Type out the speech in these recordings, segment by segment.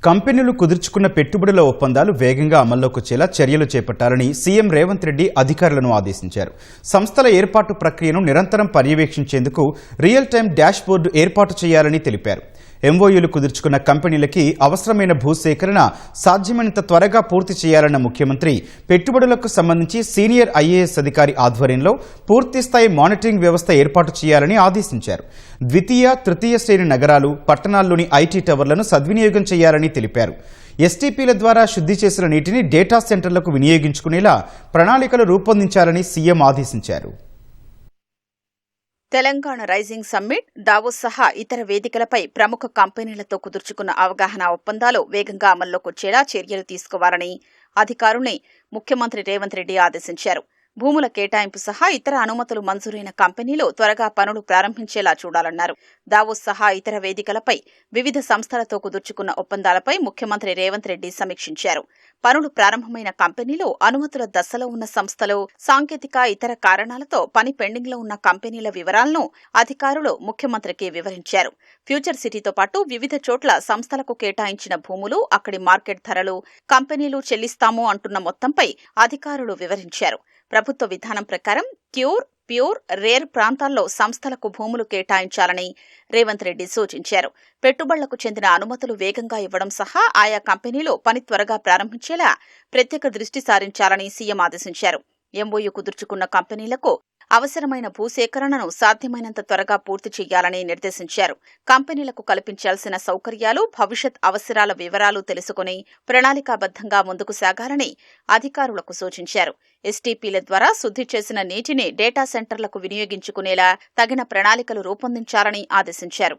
కంపెనీలు కుదుర్చుకున్న పెట్టుబడుల ఒప్పందాలు వేగంగా అమల్లోకి వచ్చేలా చర్యలు చేపట్టాలని సీఎం రేవంత్ రెడ్డి అధికారులను ఆదేశించారు. సంస్థల ఏర్పాటు ప్రక్రియను నిరంతరం పర్యవేక్షించేందుకు రియల్ టైం డాష్ బోర్డు ఏర్పాటు చేయాలని తెలిపారు. ఎంఓయూలు కుదుర్చుకున్న కంపెనీలకి అవసరమైన భూసేకరణ సాధ్యమైనంత త్వరగా పూర్తి చేయాలన్న ముఖ్యమంత్రి పెట్టుబడులకు సంబంధించి సీనియర్ ఐఏఎస్ అధికారి ఆధ్వర్యంలో పూర్తిస్థాయి మానిటరింగ్ వ్యవస్థ ఏర్పాటు చేయాలని ఆదేశించారు. ద్వితీయ, తృతీయ శ్రేణి నగరాలు, పట్టణాల్లోని ఐటీ టవర్లను సద్వినియోగం చేయాలని తెలిపారు. ఎస్టీపీల ద్వారా శుద్ధి చేసిన నీటిని డేటా సెంటర్లకు వినియోగించుకునేలా ప్రణాళికలు రూపొందించాలని సీఎం ఆదేశించారు. తెలంగాణ రైజింగ్ సమ్మిట్, దావోస్ సహా ఇతర వేదికలపై ప్రముఖ కంపెనీలతో కుదుర్చుకున్న అవగాహన ఒప్పందాలు వేగంగా అమల్లోకి వచ్చేలా చర్యలు తీసుకోవాలని అధికారుల్ని ముఖ్యమంత్రి రేవంత్ రెడ్డి ఆదేశించారు. భూముల కేటాయింపు సహా ఇతర అనుమతులు మంజూరైన కంపెనీలు త్వరగా పనులు ప్రారంభించేలా చూడాలన్నారు. దావోస్ సహా ఇతర వేదికలపై వివిధ సంస్థలతో కుదుర్చుకున్న ఒప్పందాలపై ముఖ్యమంత్రి రేవంత్ రెడ్డి సమీక్షించారు. పనులు ప్రారంభమైన కంపెనీలు, అనుమతుల దశలో ఉన్న సంస్థలు, సాంకేతిక ఇతర కారణాలతో పని పెండింగ్లో ఉన్న కంపెనీల వివరాలను అధికారులు ముఖ్యమంత్రికి వివరించారు. ఫ్యూచర్ సిటీతో పాటు వివిధ చోట్ల సంస్థలకు కేటాయించిన భూములు, అక్కడి మార్కెట్ ధరలు, కంపెనీలు చెల్లిస్తాము అంటున్న మొత్తంపై అధికారులు వివరించారు. ప్రభుత్వ విధానం ప్రకారం ప్యూర్, రేర్ ప్రాంతాల్లో సంస్థలకు భూములు కేటాయించాలని రేవంత్ రెడ్డి సూచించారు. పెట్టుబడులకు చెందిన అనుమతులు వేగంగా ఇవ్వడం సహా ఆయా కంపెనీలు పని త్వరగా ప్రారంభించేలా ప్రత్యేక దృష్టి సారించాలని సీఎం ఆదేశించారు. ఎంఓయూ కుదుర్చుకున్న కంపెనీలకు అవసరమైన భూసేకరణను సాధ్యమైనంత త్వరగా పూర్తి చేయాలని నిర్దేశించారు. కంపెనీలకు కల్పించాల్సిన సౌకర్యాలు, భవిష్యత్ అవసరాల వివరాలు తెలుసుకుని ప్రణాళికాబద్దంగా ముందుకు సాగాలని అధికారులకు సూచించారు. ఎస్టీపీల ద్వారా శుద్ధి చేసిన నీటిని డేటా సెంటర్లకు వినియోగించుకునేలా తగిన ప్రణాళికలు రూపొందించాలని ఆదేశించారు.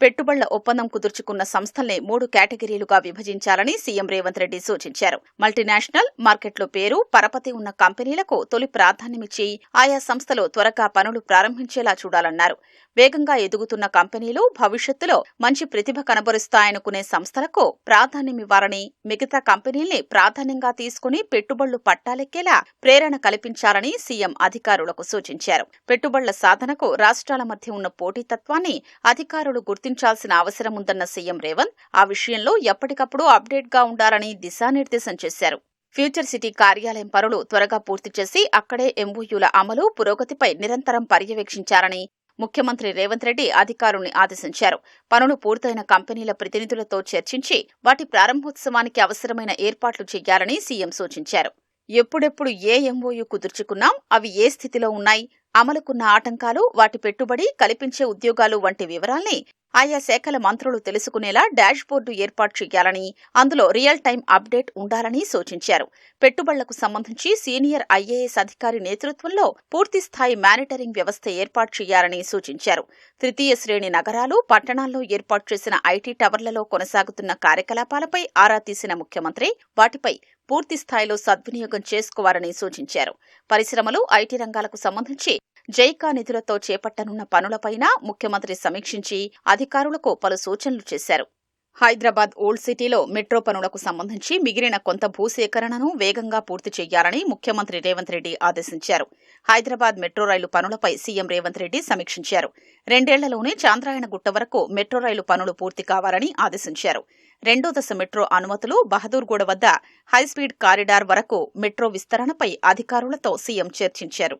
పెట్టుబడుల ఒప్పందం కుదుర్చుకున్న సంస్థల్ని 3 కేటగిరీలుగా విభజించాలని సీఎం రేవంత్ రెడ్డి సూచించారు. మల్టీనేషనల్, మార్కెట్లో పేరు, పరపతి ఉన్న కంపెనీలకు తొలి ప్రాధాన్యమిచ్చి ఆయా సంస్థలు త్వరగా పనులు ప్రారంభించేలా చూడాలన్నారు. వేగంగా ఎదుగుతున్న కంపెనీలు, భవిష్యత్తులో మంచి ప్రతిభ కనబరుస్తాయనుకునే సంస్థలకు ప్రాధాన్యమివ్వాలని, మిగతా కంపెనీల్ని ప్రాధాన్యంగా తీసుకుని పెట్టుబడులు పట్టాలెక్కేలా ప్రేరణ కల్పించాలని సీఎం అధికారులకు సూచించారు. పెట్టుబడుల సాధనకు రాష్ట్రాల మధ్య ఉన్న పోటీతత్వాన్ని అధికారులు గుర్తించాల్సిన అవసరం ఉందన్న సీఎం రేవంత్ ఆ విషయంలో ఎప్పటికప్పుడు అప్డేట్గా ఉండాలని దిశానిర్దేశం చేశారు. ఫ్యూచర్ సిటీ కార్యాలయం పనులు త్వరగా పూర్తి చేసి అక్కడే ఎంఓయూల అమలు, పురోగతిపై నిరంతరం పర్యవేక్షించాలని ముఖ్యమంత్రి రేవంత్ రెడ్డి అధికారుల్ని ఆదేశించారు. పనులు పూర్తయిన కంపెనీల ప్రతినిధులతో చర్చించి వాటి ప్రారంభోత్సవానికి అవసరమైన ఏర్పాట్లు చేయాలని సీఎం సూచించారు. ఎప్పుడెప్పుడు ఏ ఎంఓయూ కుదుర్చుకున్నాం, అవి ఏ స్థితిలో ఉన్నాయి, అమలుకున్న ఆటంకాలు, వాటి పెట్టుబడి, కల్పించే ఉద్యోగాలు వంటి వివరాల్ని ఆయా శాఖల మంత్రులు తెలుసుకునేలా డాష్ బోర్డు ఏర్పాటు చేయాలని, అందులో రియల్ టైం అప్డేట్ ఉండాలని సూచించారు. పెట్టుబడులకు సంబంధించి సీనియర్ ఐఏఎస్ అధికారి నేతృత్వంలో పూర్తిస్థాయి మానిటరింగ్ వ్యవస్థ ఏర్పాటు చేయాలని సూచించారు. తృతీయ శ్రేణి నగరాలు, పట్టణాల్లో ఏర్పాటు చేసిన ఐటీ టవర్లలో కొనసాగుతున్న కార్యకలాపాలపై ఆరా తీసిన ముఖ్యమంత్రి వాటిపై పూర్తిస్థాయిలో సద్వినియోగం చేసుకోవాలని సూచించారు. పరిశ్రమలు, ఐటీ రంగాలకు సంబంధించి జైకా నిధులతో చేపట్టనున్న పనులపైన ముఖ్యమంత్రి సమీక్షించి అధికారులకు పలు సూచనలు చేశారు. హైదరాబాద్ ఓల్డ్ సిటీలో మెట్రో పనులకు సంబంధించి మిగిలిన కొంత భూసేకరణను వేగంగా పూర్తి చేయాలని ముఖ్యమంత్రి రేవంత్ రెడ్డి ఆదేశించారు. హైదరాబాద్ మెట్రో రైలు పనులపై సీఎం రేవంత్ రెడ్డి సమీక్షించారు. 2 ఏళ్లలోనే చాంద్రాయణగుట్ట వరకు మెట్రో రైలు పనులు పూర్తి కావాలని ఆదేశించారు. 2వ దశ మెట్రో అనుమతులు, బహదూర్గూడ వద్ద హైస్పీడ్ కారిడార్ వరకు మెట్రో విస్తరణపై అధికారులతో సీఎం చర్చించారు.